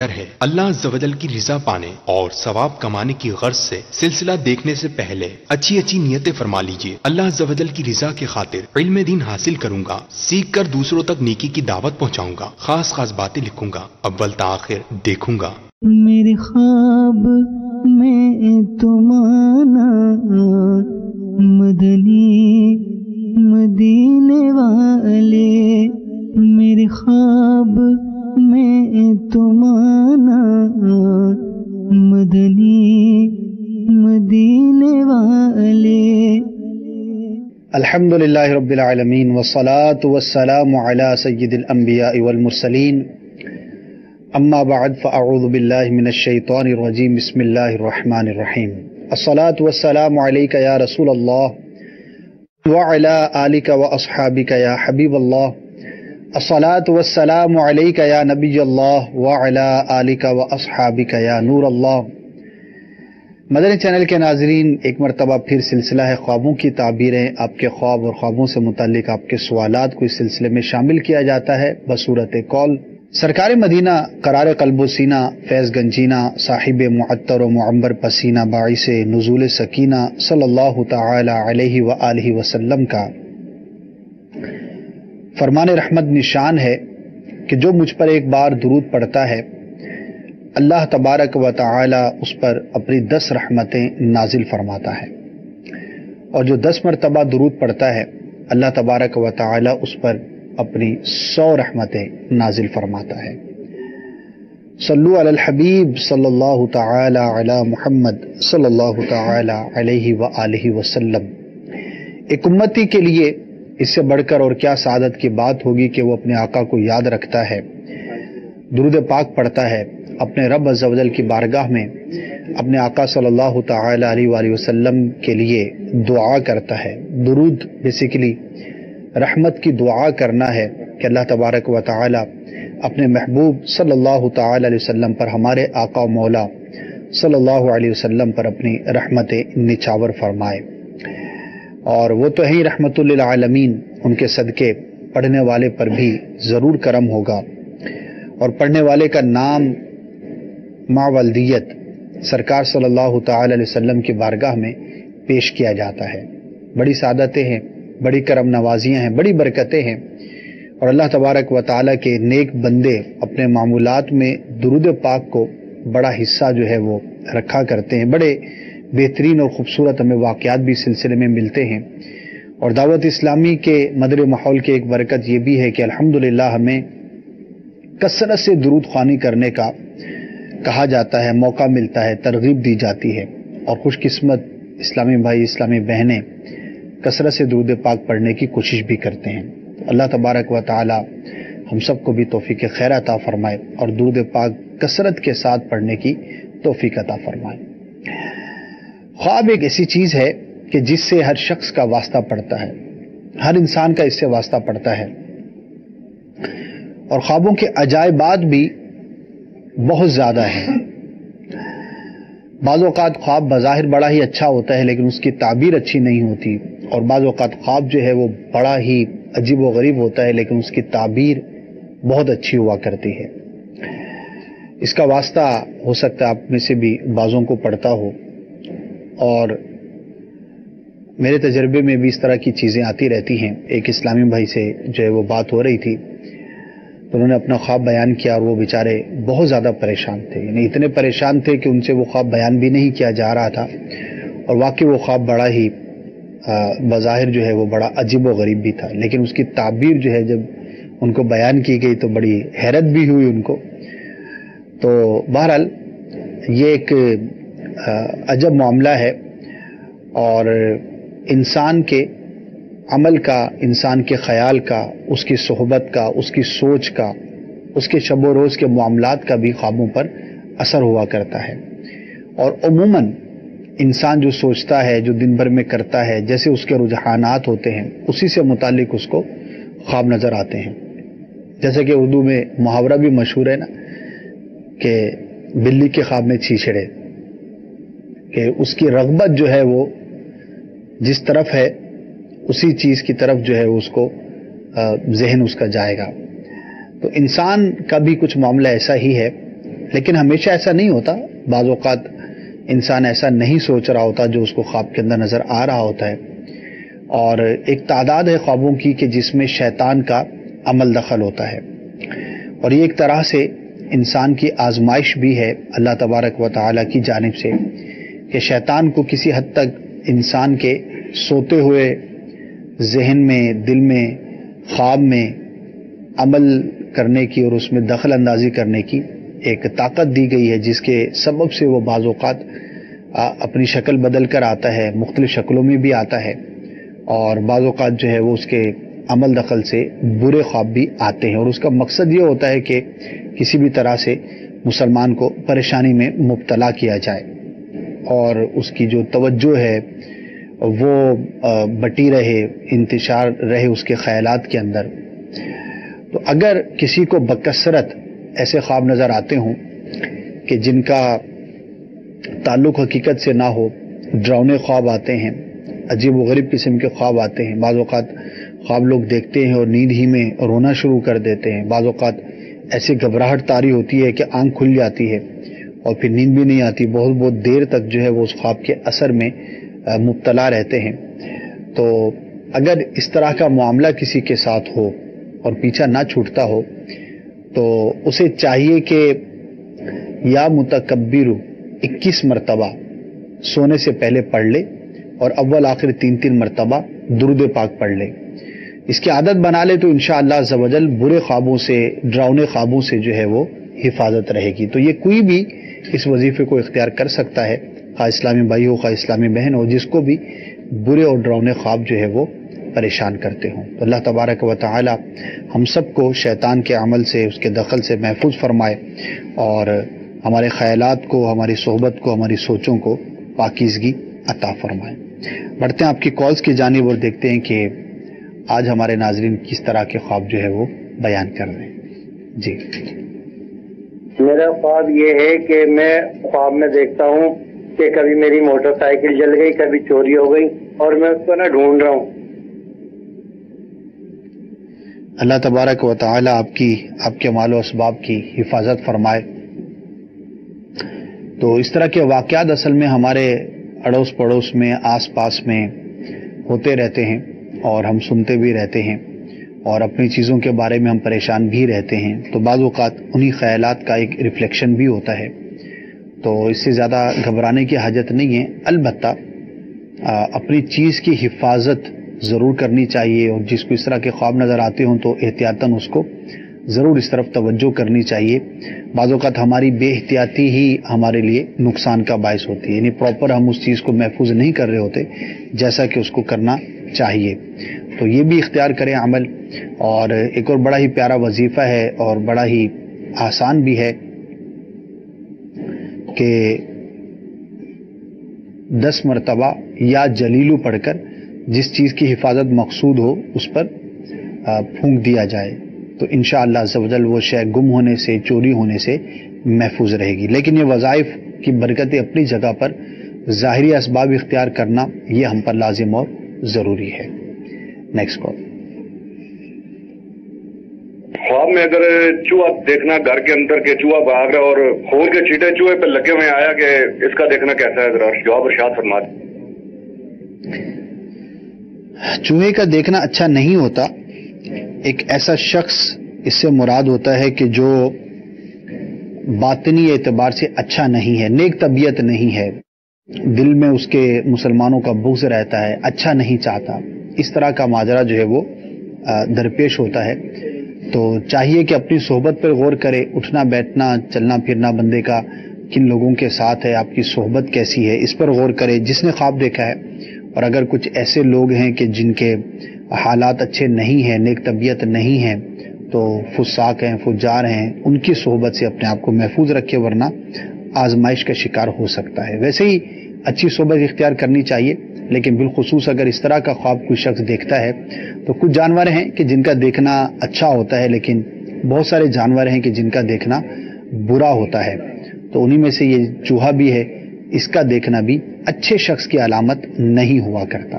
ہے اللہ عز و جل کی رضا پانے اور ثواب کمانے کی غرض سے سلسلہ دیکھنے سے پہلے اچھی اچھی نیتیں فرما لیجئے۔ اللہ عز و جل کی رضا کی خاطر علم دین حاصل کروں گا، سیکھ کر دوسروں تک نیکی کی دعوت پہنچاؤں گا، خاص خاص باتیں لکھوں گا، اول تا آخر دیکھوں گا۔ میرے خواب میں تمہارا مدنی مدینے والے، میرے خواب میں تمہارا مدنی مدینے والے۔ الحمدللہ رب العالمین والصلاة والسلام علی سید الانبیاء والمرسلین، اما بعد فاعوذ باللہ من الشیطان الرجیم، بسم اللہ الرحمن الرحیم۔ الصلاة والسلام علیک یا رسول اللہ وعلی آلک واصحابک یا حبیب اللہ، الصلاة والسلام علیک یا نبی اللہ وعلی آلک واصحابک یا نور اللہ۔ مدنی چینل کے ناظرین، ایک مرتبہ پھر سلسلہ ہے خوابوں کی تعبیریں، آپ کے خواب اور خوابوں سے متعلق آپ کے سوالات کو اس سلسلے میں شامل کیا جاتا ہے بصورت کال۔ سرکار مدینہ قرار قلب و سینہ، فیض گنجینہ، صاحب معطر و معمبر پسینہ، باعث نزول سکینہ صلی اللہ تعالی علیہ وآلہ وسلم کا فرمان رحمت نشان ہے کہ جو مجھ پر ایک بار درود پڑھتا ہے، اللہ تبارک و تعالی اس پر اپنی 10 رحمتیں نازل فرماتا ہے، اور جو 10 مرتبہ درود پڑھتا ہے، اللہ تبارک و تعالی اس پر اپنی 100 رحمتیں نازل فرماتا ہے۔ صلو علی الحبیب صلی اللہ تعالی علی محمد صلی اللہ تعالی علیہ وآلہ وسلم۔ ایک امتی کے لیے اس سے بڑھ کر اور کیا سعادت کی بات ہوگی کہ وہ اپنے آقا کو یاد رکھتا ہے، درود پاک پڑھتا ہے، اپنے رب عز و جل کی بارگاہ میں اپنے آقا صلی اللہ تعالی علیہ وآلہ وسلم کے لیے دعا کرتا ہے۔ درود بیسیکلی رحمت کی دعا کرنا ہے کہ اللہ تبارک و تعالی اپنے محبوب صلی اللہ تعالی علیہ وسلم پر، ہمارے آقا و مولا صلی اللہ علیہ وسلم پر اپنی رحمت نچاور فرمائے، اور وہ تو ہیں رحمت للعالمین، ان کے صدقے پڑھنے والے پر بھی ضرور کرم ہوگا، اور پڑھنے والے کا نام مع والدیت سرکار صلی اللہ تعالی علیہ وسلم کی بارگاہ میں پیش کیا جاتا ہے۔ بڑی سعادتیں ہیں، بڑی کرم نوازیاں ہیں، بڑی برکتیں ہیں، اور اللہ تبارک و تعالی کے نیک بندے اپنے معمولات میں درود پاک کو بڑا حصہ جو ہے وہ رکھا کرتے ہیں۔ بڑے بہترین اور خوبصورت ہمیں واقعات بھی اس سلسلے میں ملتے ہیں، اور دعوت اسلامی کے مدر ماحول کی ایک برکت یہ بھی ہے کہ الحمدللہ ہمیں کثرت سے درود خوانی کرنے کا کہا جاتا ہے، موقع ملتا ہے، ترغیب دی جاتی ہے، اور خوش قسمت اسلامی بھائی اسلامی بہنیں کثرت سے درود پاک پڑھنے کی کوشش بھی کرتے ہیں۔ اللہ تبارک و تعالی ہم سب کو بھی توفیق خیر عطا فرمائے اور درود پاک کثرت کے ساتھ پڑھنے کی توفیق عطا فرمائے۔ خواب ایک ایسی چیز ہے کہ جس سے ہر شخص کا واسطہ پڑتا ہے، ہر انسان کا اس سے واسطہ پڑتا ہے، اور خوابوں کے عجائبات بھی بہت زیادہ ہیں۔ بعض اوقات خواب بظاہر بڑا ہی اچھا ہوتا ہے لیکن اس کی تعبیر اچھی نہیں ہوتی، اور بعض اوقات خواب جو ہے وہ بڑا ہی عجیب و غریب ہوتا ہے لیکن اس کی تعبیر بہت اچھی ہوا کرتی ہے۔ اس کا واسطہ ہو سکتا ہے آپ میں سے بھی بعضوں کو پڑتا ہو، اور میرے تجربے میں بھی اس طرح کی چیزیں آتی رہتی ہیں۔ ایک اسلامی بھائی سے جو ہے وہ بات ہو رہی تھی، تو انہوں نے اپنا خواب بیان کیا، اور وہ بیچارے بہت زیادہ پریشان تھے، یعنی اتنے پریشان تھے کہ ان سے وہ خواب بیان بھی نہیں کیا جا رہا تھا، اور واقعی وہ خواب بڑا ہی بظاہر جو ہے وہ بڑا عجیب و غریب بھی تھا، لیکن اس کی تعبیر جو ہے جب ان کو بیان کی گئی تو بڑی حیرت بھی ہوئی ان کو۔ تو بہرحال یہ ایک عجب معاملہ ہے، اور انسان کے عمل کا، انسان کے خیال کا، اس کی صحبت کا، اس کی سوچ کا، اس کے شب و روز کے معاملات کا بھی خوابوں پر اثر ہوا کرتا ہے، اور عموماً انسان جو سوچتا ہے، جو دن بھر میں کرتا ہے، جیسے اس کے رجحانات ہوتے ہیں اسی سے متعلق اس کو خواب نظر آتے ہیں۔ جیسے کہ اردو میں محاورہ بھی مشہور ہے نا کہ بلی کے خواب میں چھیچڑے، کہ اس کی رغبت جو ہے وہ جس طرف ہے اسی چیز کی طرف جو ہے اس کو ذہن اس کا جائے گا۔ تو انسان کا بھی کچھ معاملہ ایسا ہی ہے لیکن ہمیشہ ایسا نہیں ہوتا. بعض اوقات انسان ایسا نہیں سوچ رہا ہوتا جو اس کو خواب کے اندر نظر آ رہا ہوتا ہے. اور ایک تعداد ہے خوابوں کی کہ جس میں شیطان کا عمل دخل ہوتا ہے، اور یہ ایک طرح سے انسان کی آزمائش بھی ہے اللہ تبارک و تعالیٰ کی جانب سے، کہ شیطان کو کسی حد تک انسان کے سوتے ہوئے ذہن میں، دل میں، خواب میں عمل کرنے کی اور اس میں دخل اندازی کرنے کی ایک طاقت دی گئی ہے، جس کے سبب سے وہ بعض اوقات اپنی شکل بدل کر آتا ہے، مختلف شکلوں میں بھی آتا ہے، اور بعض اوقات جو ہے وہ اس کے عمل دخل سے برے خواب بھی آتے ہیں. اور اس کا مقصد یہ ہوتا ہے کہ کسی بھی طرح سے مسلمان کو پریشانی میں مبتلا کیا جائے اور اس کی جو توجہ ہے وہ بٹی رہے، انتشار رہے اس کے خیالات کے اندر. تو اگر کسی کو بکثرت ایسے خواب نظر آتے ہوں کہ جن کا تعلق حقیقت سے نہ ہو، ڈراؤنے خواب آتے ہیں، عجیب و غریب قسم کے خواب آتے ہیں، بعض اوقات خواب لوگ دیکھتے ہیں اور نیند ہی میں رونا شروع کر دیتے ہیں، بعض اوقات ایسی گھبراہٹ طاری ہوتی ہے کہ آنکھ کھل جاتی ہے اور پھر نیند بھی نہیں آتی، بہت بہت دیر تک جو ہے وہ اس خواب کے اثر میں مبتلا رہتے ہیں. تو اگر اس طرح کا معاملہ کسی کے ساتھ ہو اور پیچھا نہ چھوٹتا ہو تو اسے چاہیے کہ یا متکبر 21 مرتبہ سونے سے پہلے پڑھ لے اور اول آخر 3 مرتبہ درود پاک پڑھ لے. اس کی عادت بنا لے تو انشاءاللہ عز و جل برے خوابوں سے، ڈراؤنے خوابوں سے جو ہے وہ حفاظت رہے گی. تو یہ کوئی بھی اس وظیفے کو اختیار کر سکتا ہے، خواہ اسلامی بھائی ہو، خواہ اسلامی بہن ہو، جس کو بھی برے اور ڈراؤنے خواب جو ہے وہ پریشان کرتے ہوں. تو اللہ تبارک و تعالی ہم سب کو شیطان کے عمل سے، اس کے دخل سے محفوظ فرمائے اور ہمارے خیالات کو، ہماری صحبت کو، ہماری سوچوں کو پاکیزگی عطا فرمائے. بڑھتے ہیں آپ کی کالز کی جانب اور دیکھتے ہیں کہ آج ہمارے ناظرین کس طرح کے خواب جو ہے وہ بیان کر رہے ہیں. جی، میرا خواب یہ ہے کہ میں خواب میں دیکھتا ہوں کہ کبھی میری موٹر سائیکل جل گئی، کبھی چوری ہو گئی، اور میں اس کو ڈھونڈ رہا ہوں. اللہ تبارک و تعالی آپ کے مال و اسباب کی حفاظت فرمائے. تو اس طرح کے واقعات اصل میں ہمارے اڑوس پڑوس میں، آس پاس میں ہوتے رہتے ہیں اور ہم سنتے بھی رہتے ہیں اور اپنی چیزوں کے بارے میں ہم پریشان بھی رہتے ہیں. تو بعض اوقات انہی خیالات کا ایک ریفلیکشن بھی ہوتا ہے. تو اس سے زیادہ گھبرانے کی حاجت نہیں ہے. البتہ اپنی چیز کی حفاظت ضرور کرنی چاہیے، اور جس کو اس طرح کے خواب نظر آتے ہوں تو احتیاطاً اس کو ضرور اس طرف توجہ کرنی چاہیے. بعض اوقات ہماری بے احتیاطی ہی ہمارے لیے نقصان کا باعث ہوتی ہے، یعنی پراپر ہم اس چیز کو محفوظ نہیں کر رہے ہوتے جیسا کہ اس کو کرنا چاہیے. تو یہ بھی اختیار کریں عمل. اور ایک اور بڑا ہی پیارا وظیفہ ہے اور بڑا ہی آسان بھی ہے کہ 10 مرتبہ یا جلیلو پڑھ کر جس چیز کی حفاظت مقصود ہو اس پر پھونک دیا جائے تو انشاءاللہ عز و جل وہ شے گم ہونے سے، چوری ہونے سے محفوظ رہے گی. لیکن یہ وظائف کی برکتیں اپنی جگہ پر، ظاہری اسباب اختیار کرنا یہ ہم پر لازم اور ضروری ہے. Next call. خواب میں اگر چوہا دیکھنا گھر کے اندر کے چوہا بھاگ رہا اور خون کے چھینٹے چوہے پہ لگے ہوئے آیا کہ اس کا دیکھنا کیسا ہے، ذرا جواب ارشاد فرما دیں. چوہے کا دیکھنا اچھا نہیں ہوتا. ایک ایسا شخص اس سے مراد ہوتا ہے کہ جو باطنی اعتبار سے اچھا نہیں ہے، نیک طبیعت نہیں ہے، دل میں اس کے مسلمانوں کا بغض رہتا ہے، اچھا نہیں چاہتا. اس طرح کا ماجرا جو ہے وہ درپیش ہوتا ہے. تو چاہیے کہ اپنی صحبت پر غور کرے. اٹھنا بیٹھنا، چلنا پھرنا بندے کا کن لوگوں کے ساتھ ہے، آپ کی صحبت کیسی ہے، اس پر غور کرے جس نے خواب دیکھا ہے. اور اگر کچھ ایسے لوگ ہیں کہ جن کے حالات اچھے نہیں ہیں، نیک طبیعت نہیں ہیں، تو فساق ہیں، فجار ہیں، ان کی صحبت سے اپنے آپ کو محفوظ رکھے ورنہ آزمائش کا شکار ہو سکتا ہے. ویسے ہی اچھی صحبت اختیار کرنی چاہیے، لیکن بالخصوص اگر اس طرح کا خواب کوئی شخص دیکھتا ہے تو کچھ جانور ہیں کہ جن کا دیکھنا اچھا ہوتا ہے، لیکن بہت سارے جانور ہیں کہ جن کا دیکھنا برا ہوتا ہے. تو انہی میں سے یہ چوہا بھی ہے، اس کا دیکھنا بھی اچھے شخص کی علامت نہیں ہوا کرتا.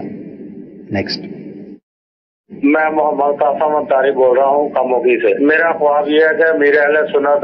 نیکسٹ. میں محمد قاسم انصاری بول رہا ہوں کموکی سے. میرا خواب یہ ہے کہ میرے اہل سنت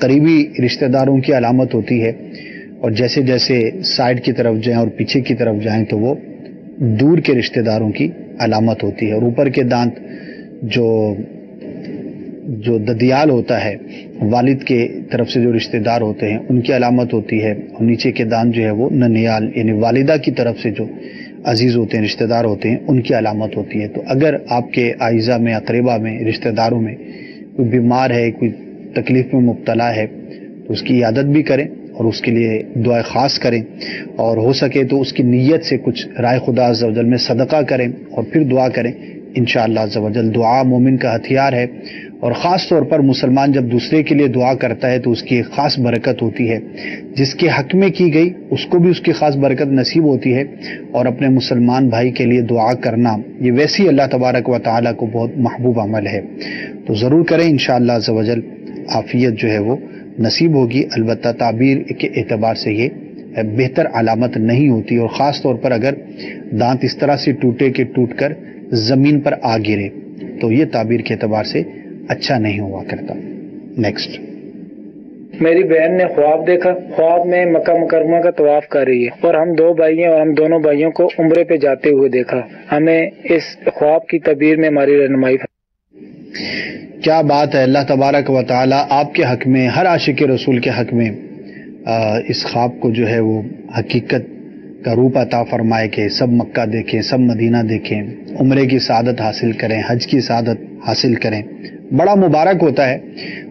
قریبی رشتہ داروں کی علامت ہوتی ہے، اور جیسے جیسے سائڈ کی طرف جائیں اور پیچھے کی طرف جائیں تو وہ دور کے رشتہ داروں کی علامت ہوتی ہے. اور اوپر کے دانت جو ددیال ہوتا ہے، والد کے طرف سے جو رشتہ دار ہوتے ہیں ان کی علامت ہوتی ہے، اور نیچے کے دانت جو ہے وہ ننیال یعنی والدہ کی طرف سے جو عزیز ہوتے ہیں، رشتہ دار ہوتے ہیں، ان کی علامت ہوتی ہے. تو اگر آپ کے اعزہ میں، اقربا میں، رشتہ داروں میں کوئی بیمار ہے، کوئی تکلیف میں مبتلا ہے تو اس کی عیادت بھی کریں اور اس کے لیے دعائیں خاص کریں، اور ہو سکے تو اس کی نیت سے کچھ رائے خدا عز و جل میں صدقہ کریں اور پھر دعا کریں. انشاءاللہ عز و جل دعا مومن کا ہتھیار ہے، اور خاص طور پر مسلمان جب دوسرے کے لیے دعا کرتا ہے تو اس کی ایک خاص برکت ہوتی ہے. جس کے حق میں کی گئی اس کو بھی اس کی خاص برکت نصیب ہوتی ہے، اور اپنے مسلمان بھائی کے لیے دعا کرنا یہ ویسی اللہ تبارک و تعالیٰ کو بہت محبوب عمل ہے. تو ضرور کریں، انشاءاللہ عز و جل عافیت جو ہے وہ نصیب ہوگی. البتہ تعبیر کے اعتبار سے یہ بہتر علامت نہیں ہوتی، اور خاص طور پر اگر دانت اس طرح سے ٹوٹے کہ ٹوٹ کر زمین پر آ گرے تو یہ تعبیر کے اعتبار سے اچھا نہیں ہوا کرتا. نیکسٹ. میری بہن نے خواب دیکھا، خواب میں مکہ مکرمہ کا طواف کر رہی ہے اور ہم دو بھائی ہیں اور ہم دونوں بھائیوں کو عمرے پہ جاتے ہوئے دیکھا. ہمیں اس خواب کی تعبیر میں ہماری رہنمائی. کیا بات ہے! اللہ تبارک و تعالی آپ کے حق میں، ہر عاشق رسول کے حق میں اس خواب کو جو ہے وہ حقیقت کا روپ عطا فرمائے کہ سب مکہ دیکھیں، سب مدینہ دیکھیں، عمرے کی سعادت حاصل کریں، حج کی سعادت حاصل کریں. بڑا مبارک ہوتا ہے.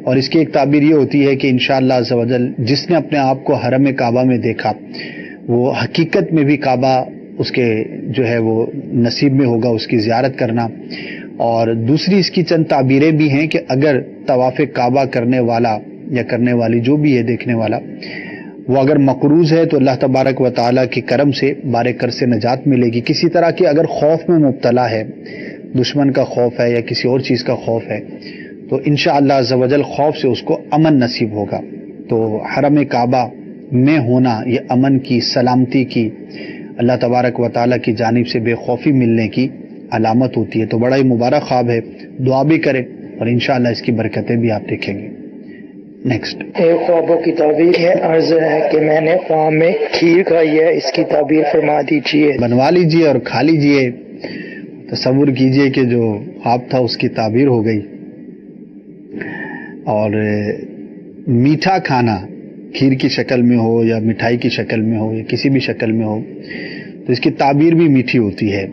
اور اس کی ایک تعبیر یہ ہوتی ہے کہ انشاءاللہ عز و جل جس نے اپنے آپ کو حرم کعبہ میں دیکھا وہ حقیقت میں بھی کعبہ اس کے جو ہے وہ نصیب میں ہوگا اس کی زیارت کرنا. اور دوسری اس کی چند تعبیریں بھی ہیں کہ اگر طواف کعبہ کرنے والا یا کرنے والی جو بھی ہے دیکھنے والا وہ اگر مقروض ہے تو اللہ تبارک و تعالیٰ کے کرم سے بارے کر سے نجات ملے گی. کسی طرح کی اگر خوف میں مبتلا ہے، دشمن کا خوف ہے یا کسی اور چیز کا خوف ہے، تو انشاءاللہ عز و جل خوف سے اس کو امن نصیب ہوگا. تو حرم کعبہ میں ہونا یہ امن کی، سلامتی کی، اللہ تبارک و تعالیٰ کی جانب سے بے خوفی ملنے کی علامت ہوتی ہے. تو بڑا ہی مبارک خواب ہے. دعا بھی کریں اور انشاءاللہ اس کی برکتیں بھی آپ دیکھیں گے. نیکسٹ. خوابوں کی تعبیر ہے. عرض ہے کہ میں نے خواب میں کھیر کھائی ہے، اس کی تعبیر فرما دیجیے. بنوا لیجیے اور کھا لیجیے. تصور کیجئے کہ جو خواب تھا اس کی تعبیر ہو گئی. اور میٹھا کھانا کھیر کی شکل میں ہو یا مٹھائی کی شکل میں ہو یا کسی بھی شکل میں ہو تو اس کی تعبیر بھی میٹھی ہوتی ہے.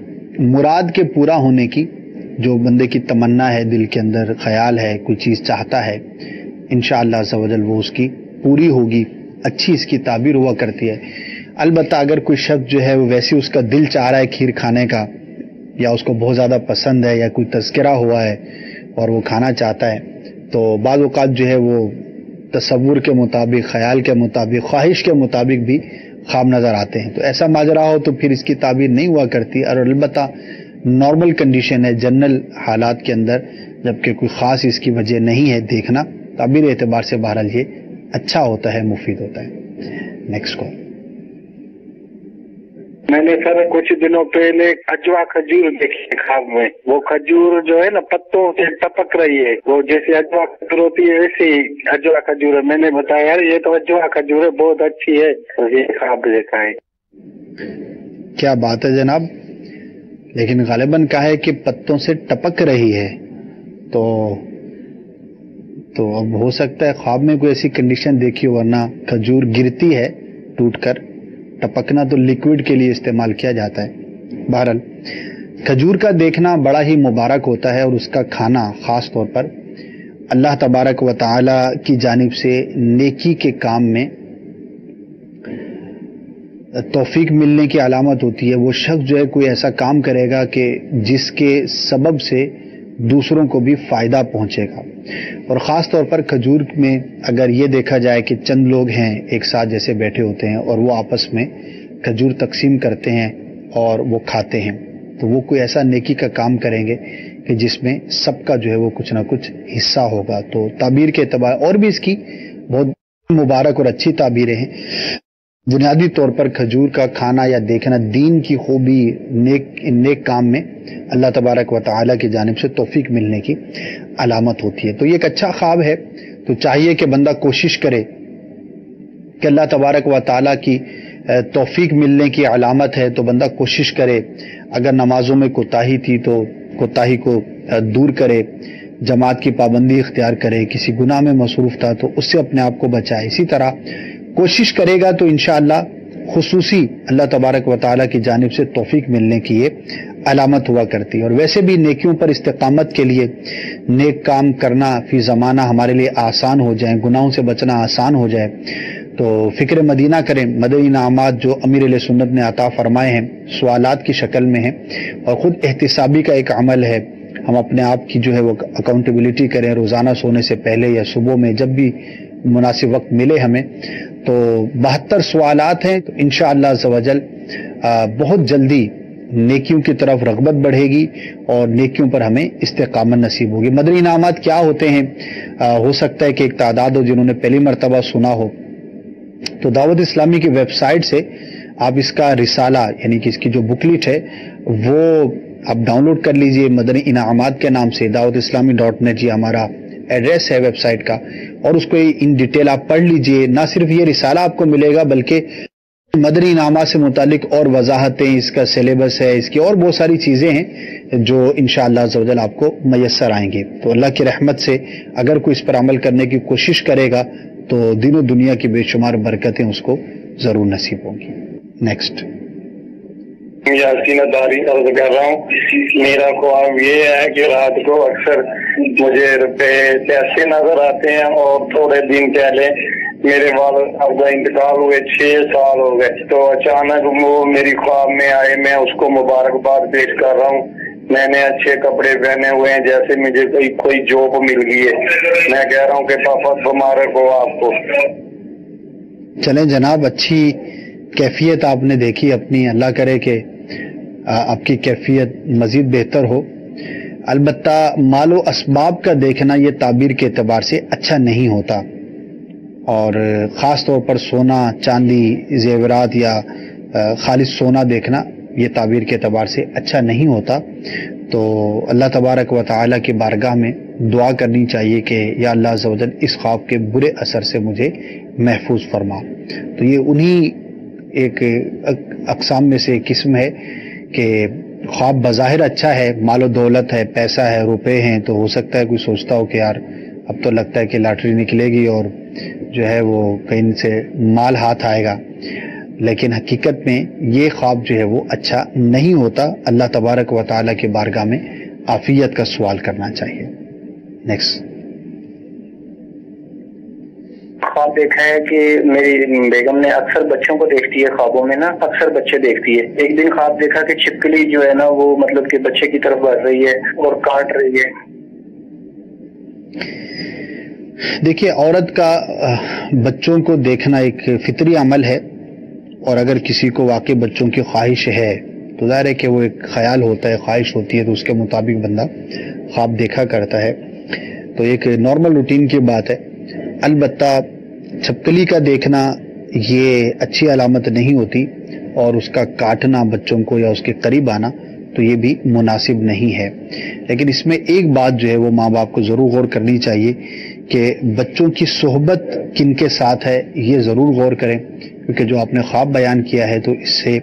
مراد کے پورا ہونے کی، جو بندے کی تمنا ہے، دل کے اندر خیال ہے، کوئی چیز چاہتا ہے، انشاءاللہ عز و جل وہ اس کی پوری ہوگی. اچھی اس کی تعبیر ہوا کرتی ہے. البتہ اگر کوئی شخص جو ہے وہ ویسے اس کا دل چاہ رہا ہے کھیر کھانے کا، یا اس کو بہت زیادہ پسند ہے، یا کوئی تذکرہ ہوا ہے اور وہ کھانا چاہتا ہے، تو بعض اوقات جو ہے وہ تصور کے مطابق، خیال کے مطابق، خواہش کے مطابق بھی خواب نظر آتے ہیں. تو ایسا ماجرا ہو تو پھر اس کی تعبیر نہیں ہوا کرتی. اور البتہ نارمل کنڈیشن ہے، جنرل حالات کے اندر، جبکہ کوئی خاص اس کی وجہ نہیں ہے دیکھنا، تعبیر اعتبار سے بہرحال یہ اچھا ہوتا ہے، مفید ہوتا ہے. Next call. میں نے سر کچھ دنوں پہلے اجوا کھجور دیکھی خواب میں. وہ کھجور جو ہے نا پتوں سے ٹپک رہی ہے، وہ جیسے اجوا کھجور ہوتی ہے ویسے ہی اجوا کھجور ہے. میں نے بتایا یار یہ تو اجوا کھجور ہے، بہت اچھی ہے. یہ خواب دیکھا ہے. کیا بات ہے جناب. لیکن غالباً کہا ہے کہ پتوں سے ٹپک رہی ہے، تو اب ہو سکتا ہے خواب میں کوئی ایسی کنڈیشن دیکھی، ورنہ کھجور گرتی ہے ٹوٹ کر. ٹپکنا تو لیکوڈ کے لیے استعمال کیا جاتا ہے. بہرحال کھجور کا دیکھنا بڑا ہی مبارک ہوتا ہے، اور اس کا کھانا خاص طور پر اللہ تبارک و تعالی کی جانب سے نیکی کے کام میں توفیق ملنے کی علامت ہوتی ہے. وہ شخص جو ہے کوئی ایسا کام کرے گا کہ جس کے سبب سے دوسروں کو بھی فائدہ پہنچے گا. اور خاص طور پر کھجور میں اگر یہ دیکھا جائے کہ چند لوگ ہیں ایک ساتھ جیسے بیٹھے ہوتے ہیں اور وہ آپس میں کھجور تقسیم کرتے ہیں اور وہ کھاتے ہیں، تو وہ کوئی ایسا نیکی کا کام کریں گے کہ جس میں سب کا جو ہے وہ کچھ نہ کچھ حصہ ہوگا. تو تعبیر کے اعتبار اور بھی اس کی بہت مبارک اور اچھی تعبیریں ہیں. بنیادی طور پر کھجور کا کھانا یا دیکھنا دین کی خوبی، نیک کام میں اللہ تبارک و تعالیٰ کی جانب سے توفیق ملنے کی علامت ہوتی ہے. تو یہ ایک اچھا خواب ہے. تو چاہیے کہ بندہ کوشش کرے کہ اللہ تبارک و تعالیٰ کی توفیق ملنے کی علامت ہے تو بندہ کوشش کرے، اگر نمازوں میں کوتاہی تھی تو کوتاہی کو دور کرے، جماعت کی پابندی اختیار کرے، کسی گناہ میں مصروف تھا تو اس سے اپنے آپ کو بچائے. اسی طرح کوشش کرے گا تو انشاءاللہ خصوصی اللہ تبارک و تعالیٰ کی جانب سے توفیق ملنے کی یہ علامت ہوا کرتی ہے. اور ویسے بھی نیکیوں پر استقامت کے لیے نیک کام کرنا فی زمانہ ہمارے لیے آسان ہو جائے، گناہوں سے بچنا آسان ہو جائے تو فکر مدینہ کریں. مدنی انعامات جو امیر علیہ سنت نے عطا فرمائے ہیں سوالات کی شکل میں ہیں، اور خود احتسابی کا ایک عمل ہے. ہم اپنے آپ کی جو ہے وہ اکاؤنٹیبلٹی کریں، روزانہ سونے سے پہلے یا صبح میں جب بھی مناسب وقت ملے ہمیں. تو 72 سوالات ہیں، تو انشاءاللہ عز و جل بہت جلدی نیکیوں کی طرف رغبت بڑھے گی اور نیکیوں پر ہمیں استقامت نصیب ہوگی. مدنی انعامات کیا ہوتے ہیں؟ ہو سکتا ہے کہ ایک تعداد ہو جنہوں نے پہلی مرتبہ سنا ہو، تو دعوت اسلامی کی ویب سائٹ سے آپ اس کا رسالہ یعنی کہ اس کی جو بکلیٹ ہے وہ آپ ڈاؤن لوڈ کر لیجئے مدنی انعامات کے نام سے. دعوت اسلامی .net یہ ہمارا ایڈریس ہے ویب سائٹ کا، اور اس کو ان ڈیٹیل آپ پڑھ لیجئے. نہ صرف یہ رسالہ آپ کو ملے گا بلکہ مدنی انعامات سے متعلق اور وضاحتیں، اس کا سلیبس ہے، اس کی اور بہت ساری چیزیں ہیں جو انشاءاللہ عز و جل آپ کو میسر آئیں گے. تو اللہ کی رحمت سے اگر کوئی اس پر عمل کرنے کی کوشش کرے گا تو دین و دنیا کی بے شمار برکتیں اس کو ضرور نصیب ہوں گی. نیکسٹ. یاسین داری عرض کر رہا ہوں، میرا خواب یہ ہے کہ رات کو اکثر مجھے پیسے نظر آتے ہیں، اور تھوڑے دن پہلے میرے والد اب کا انتقال ہوئے 6 سال ہو گئے، تو اچانک وہ میری خواب میں آئے. میں اس کو مبارکباد پیش کر رہا ہوں. میں نے اچھے کپڑے پہنے ہوئے ہیں جیسے مجھے کوئی جاب مل گئی ہے. میں کہہ رہا ہوں کہ پاپا مبارک ہو آپ کو. چلیں جناب، اچھی کیفیت آپ نے دیکھی اپنی، اللہ کرے کہ آپ کی کیفیت مزید بہتر ہو. البتہ مال و اسباب کا دیکھنا یہ تعبیر کے اعتبار سے اچھا نہیں ہوتا، اور خاص طور پر سونا، چاندی، زیورات یا خالص سونا دیکھنا یہ تعبیر کے اعتبار سے اچھا نہیں ہوتا. تو اللہ تبارک و تعالیٰ کی بارگاہ میں دعا کرنی چاہیے کہ یا اللہ عز و جل اس خواب کے برے اثر سے مجھے محفوظ فرما. تو یہ انہی ایک اقسام میں سے ایک قسم ہے کہ خواب بظاہر اچھا ہے، مال و دولت ہے، پیسہ ہے، روپے ہیں، تو ہو سکتا ہے کوئی سوچتا ہو کہ یار اب تو لگتا ہے کہ لاٹری نکلے گی اور جو ہے وہ کہیں سے مال ہاتھ آئے گا. لیکن حقیقت میں یہ خواب جو ہے وہ اچھا نہیں ہوتا. اللہ تبارک و تعالیٰ کی بارگاہ میں عافیت کا سوال کرنا چاہیے. نیکسٹ. خواب دیکھا ہے کہ میری بیگم نے اکثر بچوں کو دیکھتی ہے خوابوں میں نا، اکثر بچے دیکھتی ہے. ایک دن خواب دیکھا کہ چھپکلی جو ہے نا وہ مطلب کہ بچے کی طرف بڑھ رہی ہے اور کاٹ رہی ہے. دیکھیے، عورت کا بچوں کو دیکھنا ایک فطری عمل ہے، اور اگر کسی کو واقعی بچوں کی خواہش ہے تو ظاہر ہے کہ وہ ایک خیال ہوتا ہے، خواہش ہوتی ہے، تو اس کے مطابق بندہ خواب دیکھا کرتا ہے. تو ایک نارمل روٹین کی بات ہے. البتہ چھپکلی کا دیکھنا یہ اچھی علامت نہیں ہوتی، اور اس کا کاٹنا بچوں کو یا اس کے قریب آنا تو یہ بھی مناسب نہیں ہے. لیکن اس میں ایک بات جو ہے وہ ماں باپ کو ضرور غور کرنی چاہیے کہ بچوں کی صحبت کن کے ساتھ ہے یہ ضرور غور کریں، کیونکہ جو آپ نے خواب بیان کیا ہے تو اس سے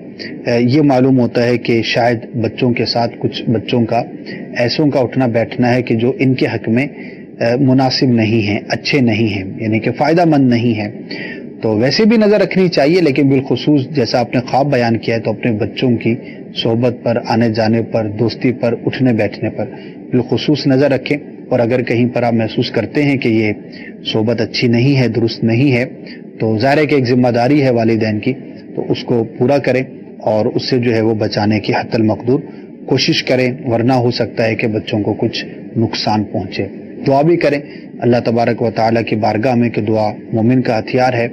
یہ معلوم ہوتا ہے کہ شاید بچوں کے ساتھ کچھ بچوں کا ایسوں کا اٹھنا بیٹھنا ہے کہ جو ان کے حق میں مناسب نہیں ہیں، اچھے نہیں ہیں، یعنی کہ فائدہ مند نہیں ہیں. تو ویسے بھی نظر رکھنی چاہیے، لیکن بالخصوص جیسا آپ نے خواب بیان کیا ہے تو اپنے بچوں کی صحبت پر، آنے جانے پر، دوستی پر، اٹھنے بیٹھنے پر بالخصوص نظر رکھیں. اور اگر کہیں پر آپ محسوس کرتے ہیں کہ یہ صحبت اچھی نہیں ہے، درست نہیں ہے، تو ظاہر ہے کہ ایک ذمہ داری ہے والدین کی، تو اس کو پورا کریں اور اس سے جو ہے وہ بچانے کی حتی المقدور کوشش کریں، ورنہ ہو سکتا ہے کہ بچوں کو کچھ نقصان پہنچے. دعا بھی کریں اللہ تبارک و تعالیٰ کی بارگاہ میں کہ دعا مومن کا ہتھیار ہے،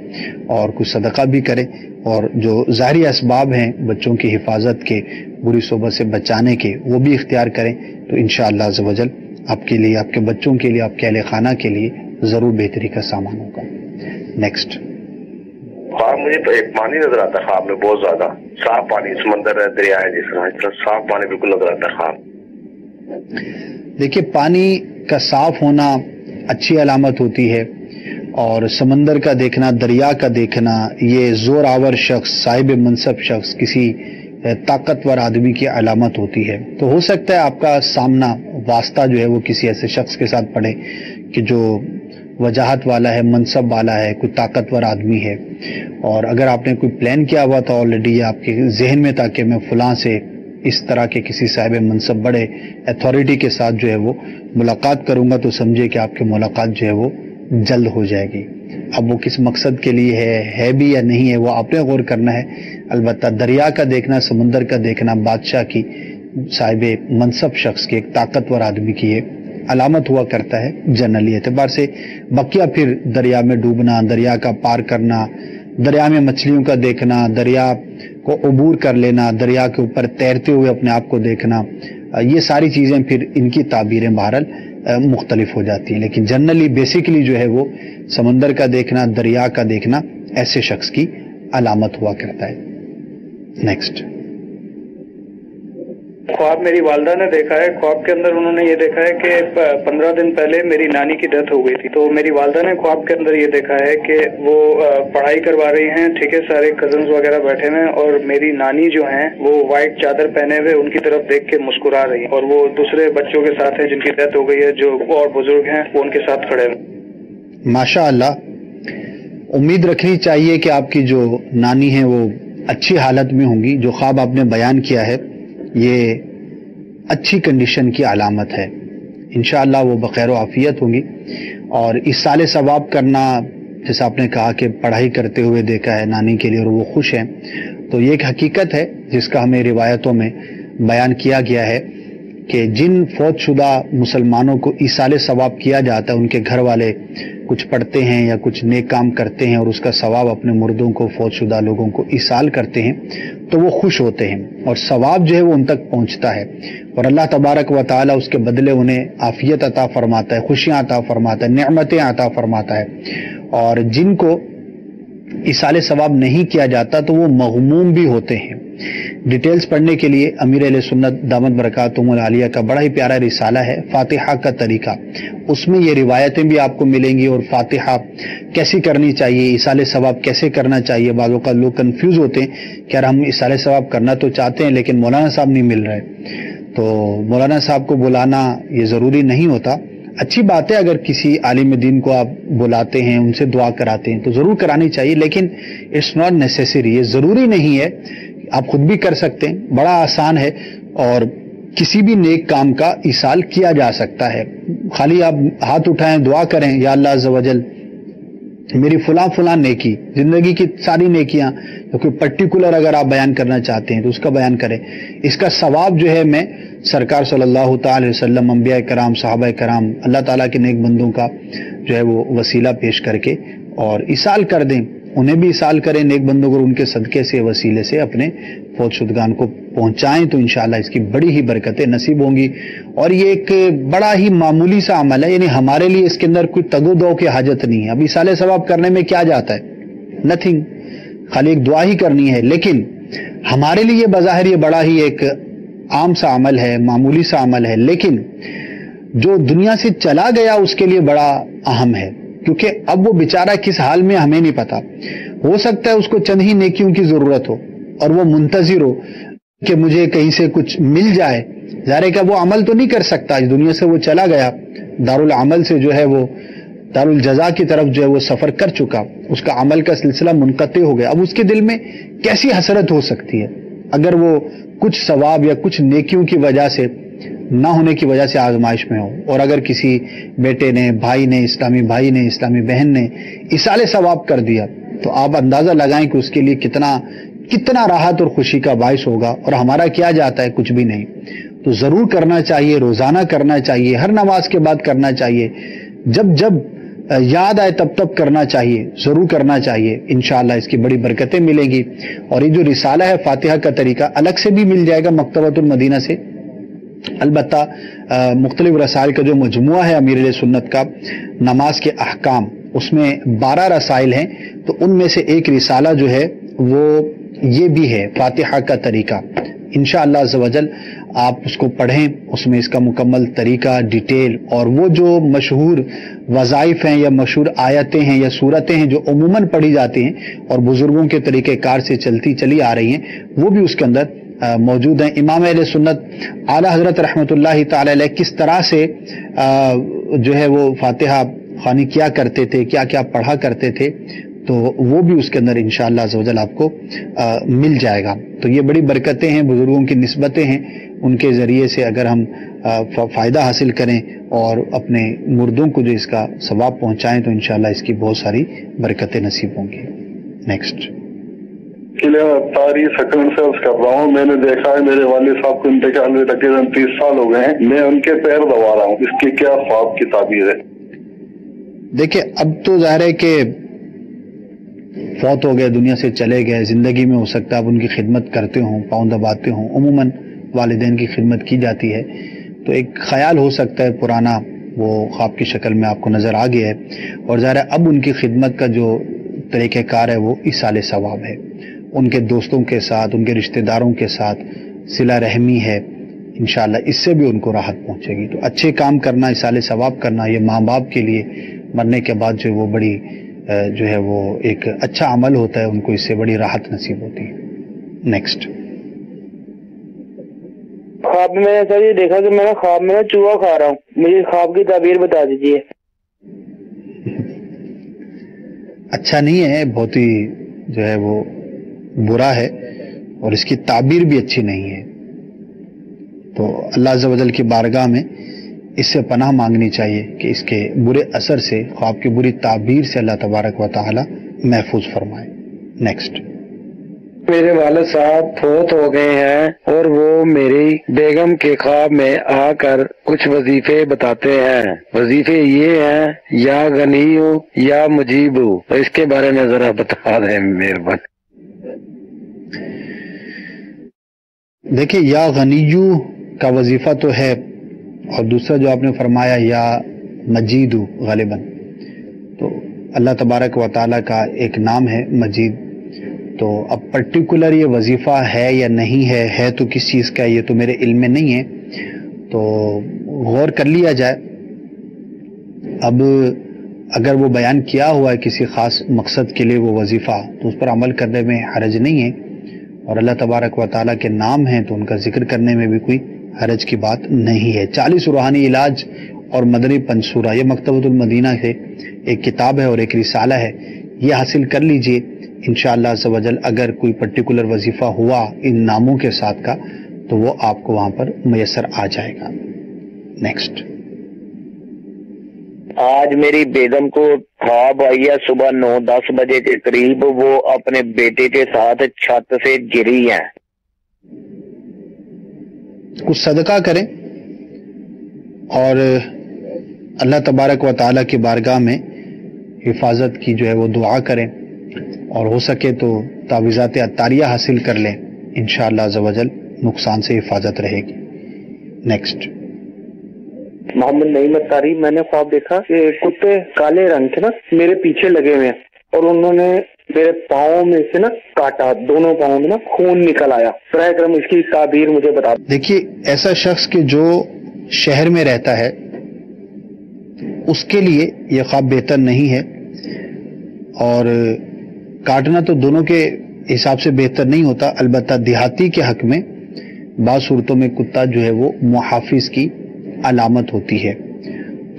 اور کچھ صدقہ بھی کریں، اور جو ظاہری اسباب ہیں بچوں کی حفاظت کے، بری صحبت سے بچانے کے، وہ بھی اختیار کریں. تو انشاءاللہ عز و جل آپ کے لیے، آپ کے بچوں کے لیے، آپ کے اہل خانہ کے لیے ضرور بہتری کا سامان ہوگا. نیکسٹ. خواب مجھے تو ایک پانی نظر آتا ہے خواب میں، بہت زیادہ صاف پانی، سمندر ہے، دریا ہے، جس طرح صاف پانی بالکل نظر آتا ہے خواب. دیکھیے، پانی کا صاف ہونا اچھی علامت ہوتی ہے، اور سمندر کا دیکھنا، دریا کا دیکھنا، یہ زور آور شخص، صاحب منصب شخص، کسی طاقتور آدمی کی علامت ہوتی ہے. تو ہو سکتا ہے آپ کا سامنا واسطہ جو ہے وہ کسی ایسے شخص کے ساتھ پڑے کہ جو وجاہت والا ہے، منصب والا ہے، کوئی طاقتور آدمی ہے، اور اگر آپ نے کوئی پلان کیا ہوا تھا آلریڈی یا آپ کے ذہن میں تھا کہ میں فلاں سے اس طرح کے کسی صاحب منصب بڑے اتھارٹی کے ساتھ جو ہے وہ ملاقات کروں گا، تو سمجھے کہ آپ کی ملاقات جو ہے وہ جلد ہو جائے گی. اب وہ کس مقصد کے لیے ہے بھی یا نہیں ہے، وہ آپ نے غور کرنا ہے. البتہ دریا کا دیکھنا، سمندر کا دیکھنا بادشاہ کی، صاحب منصب شخص کی، ایک طاقتور آدمی کی یہ علامت ہوا کرتا ہے جنرلی اعتبار سے. بقیہ پھر دریا میں ڈوبنا، دریا کا پار کرنا، دریا میں مچھلیوں کا دیکھنا، دریا کو عبور کر لینا، دریا کے اوپر تیرتے ہوئے اپنے آپ کو دیکھنا، یہ ساری چیزیں پھر ان کی تعبیریں بہرحال مختلف ہو جاتی ہیں. لیکن جنرلی بیسیکلی جو ہے وہ سمندر کا دیکھنا، دریا کا دیکھنا ایسے شخص کی علامت ہوا کرتا ہے. نیکسٹ. خواب میری والدہ نے دیکھا ہے. خواب کے اندر انہوں نے یہ دیکھا ہے کہ 15 دن پہلے میری نانی کی ڈیتھ ہو گئی تھی. تو میری والدہ نے خواب کے اندر یہ دیکھا ہے کہ وہ پڑھائی کروا رہی ہیں، ٹھیک ہے، سارے کزنز وغیرہ بیٹھے ہوئے، اور میری نانی جو ہیں وہ وائٹ چادر پہنے ہوئے ان کی طرف دیکھ کے مسکرا رہی ہیں، اور وہ دوسرے بچوں کے ساتھ ہیں جن کی ڈیتھ ہو گئی ہے، جو اور بزرگ ہیں وہ ان کے ساتھ کھڑے ہیں. ماشاء اللہ. امید رکھنی چاہیے کہ آپ کی جو نانی ہیں وہ اچھی حالت میں ہوں گی. جو خواب آپ نے بیان کیا ہے یہ اچھی کنڈیشن کی علامت ہے. انشاءاللہ وہ بخیر و عافیت ہوں گی. اور اس سال ثواب کرنا، جیسا آپ نے کہا کہ پڑھائی کرتے ہوئے دیکھا ہے نانی کے لیے اور وہ خوش ہیں، تو یہ ایک حقیقت ہے جس کا ہمیں روایتوں میں بیان کیا گیا ہے کہ جن فوت شدہ مسلمانوں کو ایصال ثواب کیا جاتا ہے، ان کے گھر والے کچھ پڑھتے ہیں یا کچھ نیک کام کرتے ہیں اور اس کا ثواب اپنے مردوں کو، فوت شدہ لوگوں کو ایصال کرتے ہیں، تو وہ خوش ہوتے ہیں اور ثواب جو ہے وہ ان تک پہنچتا ہے، اور اللہ تبارک و تعالی اس کے بدلے انہیں عافیت عطا فرماتا ہے، خوشیاں عطا فرماتا ہے، نعمتیں عطا فرماتا ہے. اور جن کو ایصال ثواب نہیں کیا جاتا تو وہ مغموم بھی ہوتے ہیں. ڈیٹیلز پڑھنے کے لیے امیر اہل سنت دامت برکاتہم العالیہ کا بڑا ہی پیارا رسالہ ہے فاتحہ کا طریقہ. اس میں یہ روایتیں بھی آپ کو ملیں گی اور فاتحہ کیسی کرنی چاہیے، ایصال ثواب کیسے کرنا چاہیے. بعض اوقات لوگ کنفیوز ہوتے ہیں کہ یار ہم ایصال ثواب کرنا تو چاہتے ہیں لیکن مولانا صاحب نہیں مل رہے، تو مولانا صاحب کو بلانا یہ ضروری نہیں ہوتا. اچھی بات ہے اگر کسی عالم دین کو آپ بلاتے ہیں، ان سے دعا کراتے ہیں تو ضرور کرانی چاہیے، لیکن اٹس ناٹ نیسیسری، یہ ضروری نہیں ہے. آپ خود بھی کر سکتے ہیں، بڑا آسان ہے، اور کسی بھی نیک کام کا ایصال کیا جا سکتا ہے. خالی آپ ہاتھ اٹھائیں، دعا کریں، یا اللہ عز و جل میری فلاں نیکی، زندگی کی ساری نیکیاں، کوئی پرٹیکولر اگر آپ بیان کرنا چاہتے ہیں تو اس کا بیان کریں. اس کا ثواب جو ہے میں سرکار صلی اللہ تعالی وسلم، انبیاء کرام، صحابہ کرام، اللہ تعالیٰ کے نیک بندوں کا جو ہے وہ وسیلہ پیش کر کے اور ایصال کر دیں. انہیں بھی ایصال کریں نیک بندوں کو، ان کے صدقے سے، وسیلے سے اپنے فوت شدگان کو پہنچائیں، تو انشاءاللہ اس کی بڑی ہی برکتیں نصیب ہوں گی. اور یہ ایک بڑا ہی معمولی سا عمل ہے، یعنی ہمارے لیے اس کے اندر کوئی تگ و دو کی حاجت نہیں ہے. اب ایصال ثواب کرنے میں کیا جاتا ہے؟ نتھنگ، خالی ایک دعا ہی کرنی ہے. لیکن ہمارے لیے بظاہر یہ بڑا ہی ایک عام سا عمل ہے، معمولی سا عمل ہے، لیکن جو دنیا سے چلا گیا اس کے لیے بڑا اہم ہے، کیونکہ اب وہ بیچارہ کس حال میں ہمیں نہیں پتا. ہو سکتا ہے اس کو چند ہی نیکیوں کی ضرورت ہو اور وہ منتظر ہو کہ مجھے کہیں سے کچھ مل جائے. ظاہر ہے کہ وہ عمل تو نہیں کر سکتا، اس دنیا سے وہ چلا گیا، دارالعمل سے جو ہے وہ دارالجزا کی طرف جو ہے وہ سفر کر چکا، اس کا عمل کا سلسلہ منقطع ہو گیا. اب اس کے دل میں کیسی حسرت ہو سکتی ہے اگر وہ کچھ ثواب یا کچھ نیکیوں کی وجہ سے نہ ہونے کی وجہ سے آزمائش میں ہو. اور اگر کسی بیٹے نے، بھائی نے، اسلامی بھائی نے، اسلامی بہن نے ایصال ثواب کر دیا تو آپ اندازہ لگائیں کہ اس کے لیے کتنا راحت اور خوشی کا باعث ہوگا. اور ہمارا کیا جاتا ہے؟ کچھ بھی نہیں. تو ضرور کرنا چاہیے، روزانہ کرنا چاہیے، ہر نماز کے بعد کرنا چاہیے، جب یاد آئے تب کرنا چاہیے، ضرور کرنا چاہیے. انشاءاللہ اس کی بڑی برکتیں ملیں گی. اور یہ جو رسالہ ہے فاتحہ کا طریقہ الگ سے بھی مل جائے گا مکتبۃ المدینہ سے. البتہ مختلف رسائل کا جو مجموعہ ہے امیر علیہ سنت کا، نماز کے احکام، اس میں 12 رسائل ہیں، تو ان میں سے ایک رسالہ جو ہے وہ یہ بھی ہے فاتحہ کا طریقہ. انشاءاللہ عز و جل آپ اس کو پڑھیں، اس میں اس کا مکمل طریقہ، ڈیٹیل، اور وہ جو مشہور وظائف ہیں یا مشہور آیتیں ہیں یا صورتیں ہیں جو عموماً پڑھی جاتی ہیں اور بزرگوں کے طریقہ کار سے چلی آ رہی ہیں، وہ بھی اس کے اندر موجود ہیں۔ امام اہل سنت اعلیٰ حضرت رحمۃ اللہ تعالی علیہ کس طرح سے جو ہے وہ فاتحہ خوانی کیا کرتے تھے، کیا کیا پڑھا کرتے تھے، تو وہ بھی اس کے اندر انشاءاللہ عز و جل آپ کو مل جائے گا۔ تو یہ بڑی برکتیں ہیں، بزرگوں کی نسبتیں ہیں، ان کے ذریعے سے اگر ہم فائدہ حاصل کریں اور اپنے مردوں کو جو اس کا ثواب پہنچائیں تو انشاءاللہ اس کی بہت ساری برکتیں نصیب ہوں گی۔ نیکسٹ تاریخ سیکنڈ سے کر رہا ہوں، میں نے دیکھا ہے میرے والد صاحب کو انتقال میں تقریباً 30 سال ہو گئے ہیں، میں ان کے پیر دبا رہا ہوں، اس کی کیا خواب کی تعبیر ہے؟ دیکھیں اب تو ظاہر ہے کہ فوت ہو گئے، دنیا سے چلے گئے، زندگی میں ہو سکتا ہے آپ ان کی خدمت کرتے ہوں، پاؤں دباتے ہوں، عموماً والدین کی خدمت کی جاتی ہے، تو ایک خیال ہو سکتا ہے پرانا وہ خواب کی شکل میں آپ کو نظر آ گیا ہے، اور ظاہر ہے اب ان کی خدمت کا جو طریقہ کار ہے وہ ایصال ثواب ہے، ان کے دوستوں کے ساتھ، ان کے رشتہ داروں کے ساتھ صلہ رحمی ہے، انشاءاللہ اس سے بھی ان کو راحت پہنچے گی۔ تو اچھے کام کرنا، ایصال ثواب کرنا، یہ ماں باپ کے لیے مرنے کے بعد جو وہ بڑی جو ہے وہ ایک اچھا عمل ہوتا ہے، ان کو اس سے بڑی راحت نصیب ہوتی ہے۔ نیکسٹ خواب میں ایسا یہ دیکھا کہ میں خواب میں چوہا کھا رہا ہوں، مجھے خواب کی تعبیر بتا دیجیے۔ اچھا نہیں ہے، بہت ہی جو ہے وہ برا ہے، اور اس کی تعبیر بھی اچھی نہیں ہے، تو اللہ عز و جل کی بارگاہ میں اس سے پناہ مانگنی چاہیے کہ اس کے برے اثر سے، خواب کی بری تعبیر سے اللہ تبارک و تعالی محفوظ فرمائے۔ نیکسٹ میرے والد صاحب فوت ہو گئے ہیں اور وہ میری بیگم کے خواب میں آ کر کچھ وظیفے بتاتے ہیں، وظیفے یہ ہیں یا غنیو یا مجیبو، اس کے بارے میں ذرا بتا دیں مہربانی۔ دیکھیں یا غنیو کا وظیفہ تو ہے، اور دوسرا جو آپ نے فرمایا یا مجیدو، غالباً تو اللہ تبارک و تعالیٰ کا ایک نام ہے مجید، تو اب پرٹیکولر یہ وظیفہ ہے یا نہیں ہے تو کس چیز کا، یہ تو میرے علم میں نہیں ہے، تو غور کر لیا جائے۔ اب اگر وہ بیان کیا ہوا ہے کسی خاص مقصد کے لیے وہ وظیفہ، تو اس پر عمل کرنے میں حرج نہیں ہے، اور اللہ تبارک و تعالیٰ کے نام ہیں تو ان کا ذکر کرنے میں بھی کوئی حرج کی بات نہیں ہے۔ 40 روحانی علاج اور مدنی پنصورہ، یہ مکتبۃ المدینہ سے ایک کتاب ہے اور ایک رسالہ ہے، یہ حاصل کر لیجئے انشاءاللہ عز و جل۔ اگر کوئی پرٹیکولر وظیفہ ہوا ان ناموں کے ساتھ کا تو وہ آپ کو وہاں پر میسر آ جائے گا۔ نیکسٹ آج میری بیگم کو خواب آئی ہے صبح 9-10 بجے کے قریب، وہ اپنے بیٹے کے ساتھ چھت سے گری ہیں۔ کچھ صدقہ کریں اور اللہ تبارک و تعالیٰ کی بارگاہ میں حفاظت کی جو ہے وہ دعا کریں، اور ہو سکے تو تعویذات عطاریہ حاصل کر لیں، انشاءاللہ عز و جل نقصان سے حفاظت رہے گی۔ نیکسٹ محمد نعیم اتاری، میں نے خواب دیکھا کہ کتے کالے رنگ کے نا میرے پیچھے لگے ہوئے ہیں، اور انہوں نے میرے پاؤں میں سے نا کاٹا، دونوں پاؤں میں نا خون نکل آیا۔ براہ کرم اس کی تعبیر مجھے بتا۔ دیکھیے ایسا شخص کہ جو شہر میں رہتا ہے اس کے لیے یہ خواب بہتر نہیں ہے، اور کاٹنا تو دونوں کے حساب سے بہتر نہیں ہوتا، البتہ دیہاتی کے حق میں بعض صورتوں میں کتا جو ہے وہ محافظ کی علامت ہوتی ہے۔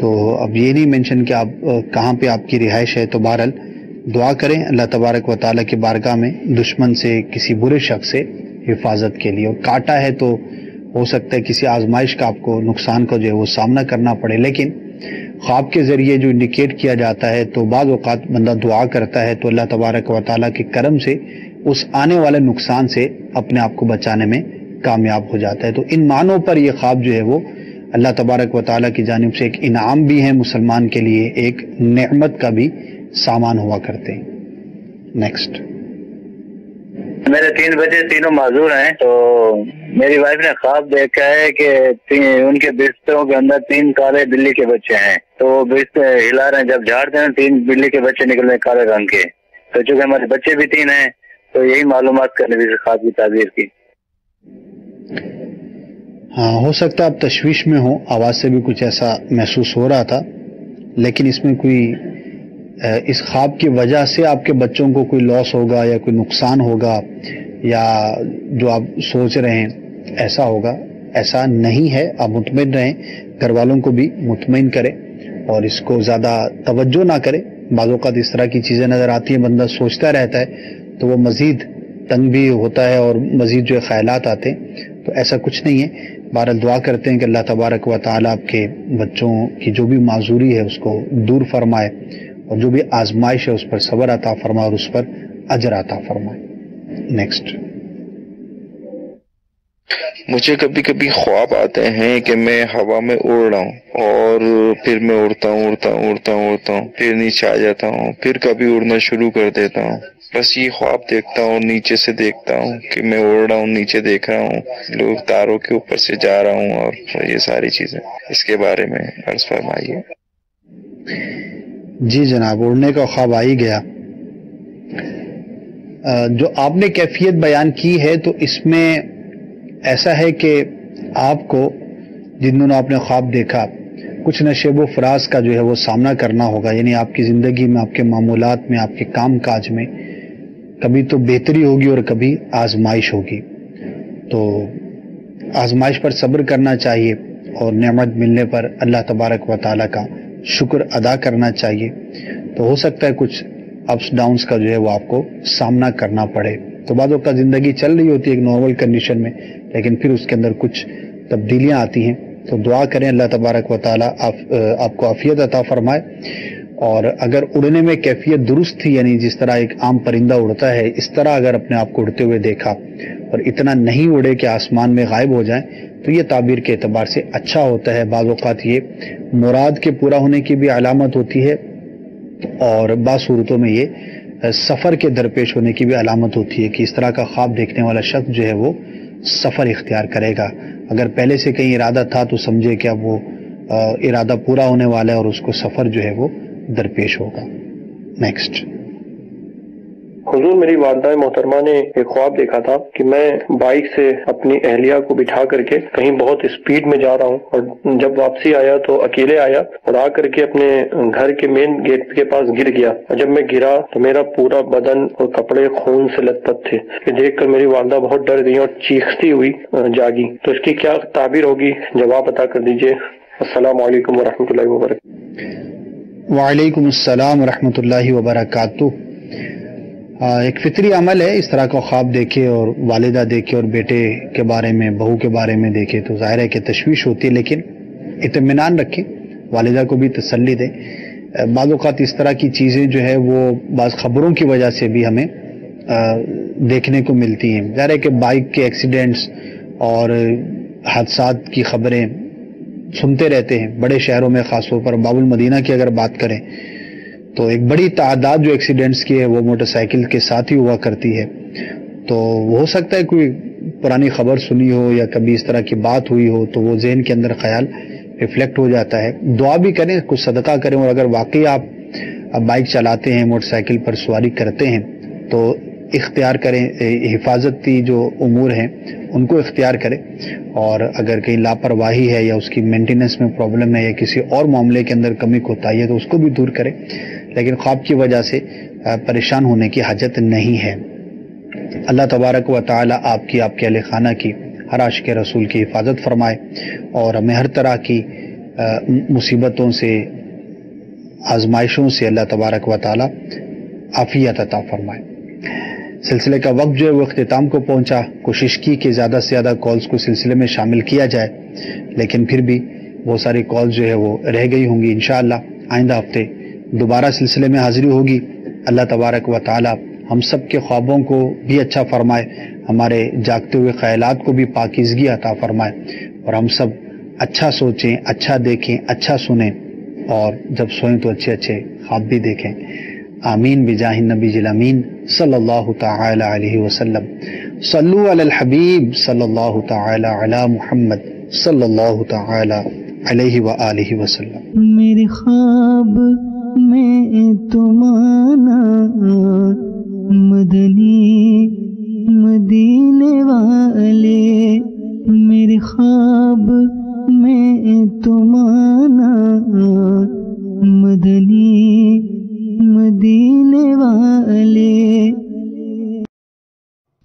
تو اب یہ نہیں مینشن کہ آپ کہاں پہ آپ کی رہائش ہے، تو بہرحال دعا کریں اللہ تبارک و تعالیٰ کی بارگاہ میں دشمن سے، کسی برے شخص سے حفاظت کے لیے۔ اور کاٹا ہے تو ہو سکتا ہے کسی آزمائش کا آپ کو نقصان کا جو ہے وہ سامنا کرنا پڑے، لیکن خواب کے ذریعے جو انڈیکیٹ کیا جاتا ہے تو بعض اوقات بندہ دعا کرتا ہے تو اللہ تبارک و تعالیٰ کے کرم سے اس آنے والے نقصان سے اپنے آپ کو بچانے میں کامیاب ہو جاتا ہے۔ تو ان معنوں پر یہ خواب جو ہے وہ اللہ تبارک و تعالیٰ کی جانب سے ایک انعام بھی ہے مسلمان کے لیے، ایک نعمت کا بھی سامان ہوا کرتے ہیں۔ نیکسٹ میرے 3 بچے تینوں معذور ہیں، تو میری وائف نے خواب دیکھا ہے کہ ان کے بستروں کے اندر 3 کالے بلی کے بچے ہیں، تو وہ بستر ہلا رہے ہیں، جب جھاڑتے ہیں 3 بلی کے بچے نکل رہے ہیں کالے رنگ کے، تو چونکہ ہمارے بچے بھی 3 ہیں تو یہی معلومات کرنے بھی خواب کی تعبیر کی۔ ہاں ہو سکتا ہے آپ تشویش میں ہوں، آواز سے بھی کچھ ایسا محسوس ہو رہا تھا، لیکن اس میں کوئی اس خواب کی وجہ سے آپ کے بچوں کو کوئی لاس ہوگا یا کوئی نقصان ہوگا یا جو آپ سوچ رہے ہیں ایسا ہوگا، ایسا نہیں ہے. آپ مطمئن رہیں، گھر والوں کو بھی مطمئن کریں اور اس کو زیادہ توجہ نہ کریں. بعض اوقات اس طرح کی چیزیں نظر آتی ہیں، بندہ سوچتا رہتا ہے تو وہ مزید تنگ بھی ہوتا ہے اور مزید جو خیالات آتے ہیں، تو ایسا کچھ نہیں ہے. بہرحال دعا کرتے ہیں کہ اللہ تبارک و تعالیٰ آپ کے بچوں کی جو بھی معذوری ہے اس کو دور فرمائے اور جو بھی آزمائش ہے اس پر صبر عطا فرمائے اور اس پر اجر عطا فرمائے. نیکسٹ. مجھے کبھی کبھی خواب آتے ہیں کہ میں ہوا میں اڑ رہا ہوں اور پھر میں اڑتا ہوں پھر نیچے آ جاتا ہوں، پھر کبھی اڑنا شروع کر دیتا ہوں. بس یہ خواب دیکھتا ہوں، نیچے سے دیکھتا ہوں کہ میں اڑ رہا ہوں، نیچے دیکھ رہا ہوں، لوگ تاروں کے اوپر سے جا رہا ہوں اور یہ ساری چیزیں. اس کے بارے میں عرض فرمائیے. جی جناب، اڑنے کا خواب آ ہی گیا. جو آپ نے کیفیت بیان کی ہے تو اس میں ایسا ہے کہ آپ کو جن دنوں آپ نے خواب دیکھا کچھ نشیب و فراز کا جو ہے وہ سامنا کرنا ہوگا. یعنی آپ کی زندگی میں، آپ کے معمولات میں، آپ کے کام کاج میں کبھی تو بہتری ہوگی اور کبھی آزمائش ہوگی. تو آزمائش پر صبر کرنا چاہیے اور نعمت ملنے پر اللہ تبارک و تعالیٰ کا شکر ادا کرنا چاہیے. تو ہو سکتا ہے کچھ اپس ڈاؤنس کا جو ہے وہ آپ کو سامنا کرنا پڑے. تو بعض اوقات زندگی چل رہی ہوتی ہے ایک نارمل کنڈیشن میں، لیکن پھر اس کے اندر کچھ تبدیلیاں آتی ہیں. تو دعا کریں اللہ تبارک و تعالیٰ آپ کو عافیت عطا فرمائے. اور اگر اڑنے میں کیفیت درست تھی، یعنی جس طرح ایک عام پرندہ اڑتا ہے اس طرح اگر اپنے آپ کو اڑتے ہوئے دیکھا اور اتنا نہیں اڑے کہ آسمان میں غائب ہو جائیں، تو یہ تعبیر کے اعتبار سے اچھا ہوتا ہے. بعض اوقات یہ مراد کے پورا ہونے کی بھی علامت ہوتی ہے اور بعض صورتوں میں یہ سفر کے درپیش ہونے کی بھی علامت ہوتی ہے کہ اس طرح کا خواب دیکھنے والا شخص جو ہے وہ سفر اختیار کرے گا. اگر پہلے سے کہیں ارادہ تھا تو سمجھے کہ اب وہ ارادہ پورا ہونے والا ہے اور اس کو سفر جو ہے وہ درپیش ہوگا. نیکسٹ. حضور، میری والدہ محترمہ نے ایک خواب دیکھا تھا کہ میں بائک سے اپنی اہلیہ کو بٹھا کر کے کہیں بہت اسپیڈ میں جا رہا ہوں، اور جب واپسی آیا تو اکیلے آیا اور آ کر کے اپنے گھر کے مین گیٹ کے پاس گر گیا. اور جب میں گرا تو میرا پورا بدن اور کپڑے خون سے لت پت تھے. یہ دیکھ کر میری والدہ بہت ڈر گئی اور چیختی ہوئی جاگی. تو اس کی کیا تعبیر ہوگی، جواب عطا کر دیجیے. السلام علیکم ورحمۃ اللہ وبرکاتہ. وعلیکم السلام ورحمۃ اللہ وبرکاتہ. ایک فطری عمل ہے اس طرح کا خواب دیکھے اور والدہ دیکھے اور بیٹے کے بارے میں، بہو کے بارے میں دیکھے تو ظاہر ہے کہ تشویش ہوتی ہے، لیکن اطمینان رکھیں، والدہ کو بھی تسلی دیں. بعض اوقات اس طرح کی چیزیں جو ہے وہ بعض خبروں کی وجہ سے بھی ہمیں دیکھنے کو ملتی ہیں. ظاہر ہے کہ بائک کے ایکسیڈنٹس اور حادثات کی خبریں سنتے رہتے ہیں بڑے شہروں میں، خاص طور پر باب المدینہ کی اگر بات کریں تو ایک بڑی تعداد جو ایکسیڈنٹس کی ہے وہ موٹر سائیکل کے ساتھ ہی ہوا کرتی ہے. تو ہو سکتا ہے کوئی پرانی خبر سنی ہو یا کبھی اس طرح کی بات ہوئی ہو تو وہ ذہن کے اندر خیال ریفلیکٹ ہو جاتا ہے. دعا بھی کریں، کچھ صدقہ کریں، اور اگر واقعی آپ بائک چلاتے ہیں، موٹر سائیکل پر سواری کرتے ہیں تو اختیار کریں، حفاظتی جو امور ہیں ان کو اختیار کریں. اور اگر کہیں لاپرواہی ہے یا اس کی مینٹیننس میں پرابلم ہے یا کسی اور معاملے کے اندر کمی کوتاہی ہے تو اس کو بھی دور کریں، لیکن خواب کی وجہ سے پریشان ہونے کی حاجت نہیں ہے. اللہ تبارک و تعالی آپ کی، آپ کے اہل خانہ کی، ہر عاشق رسول کی حفاظت فرمائے اور ہمیں ہر طرح کی مصیبتوں سے، آزمائشوں سے اللہ تبارک و تعالی عافیت عطا فرمائے. سلسلے کا وقت جو ہے وہ اختتام کو پہنچا. کوشش کی کہ زیادہ سے زیادہ کالز کو سلسلے میں شامل کیا جائے، لیکن پھر بھی بہت ساری کالز جو ہے وہ رہ گئی ہوں گی. انشاءاللہ آئندہ ہفتے دوبارہ سلسلے میں حاضری ہوگی. اللہ تبارک و تعالی ہم سب کے خوابوں کو بھی اچھا فرمائے، ہمارے جاگتے ہوئے خیالات کو بھی پاکیزگی عطا فرمائے، اور ہم سب اچھا سوچیں، اچھا دیکھیں، اچھا سنیں، اور جب سوئیں تو اچھے اچھے خواب بھی دیکھیں. آمین بجاہ النبی الامین صلی اللہ تعالی علیہ وسلم. صلو علی الحبیب صلی اللہ تعالی علی محمد صلی اللہ تعالی علیہ وآلہ وسلم. میرے خواب میں تمہارا مدنی مدینے والے، میرے خواب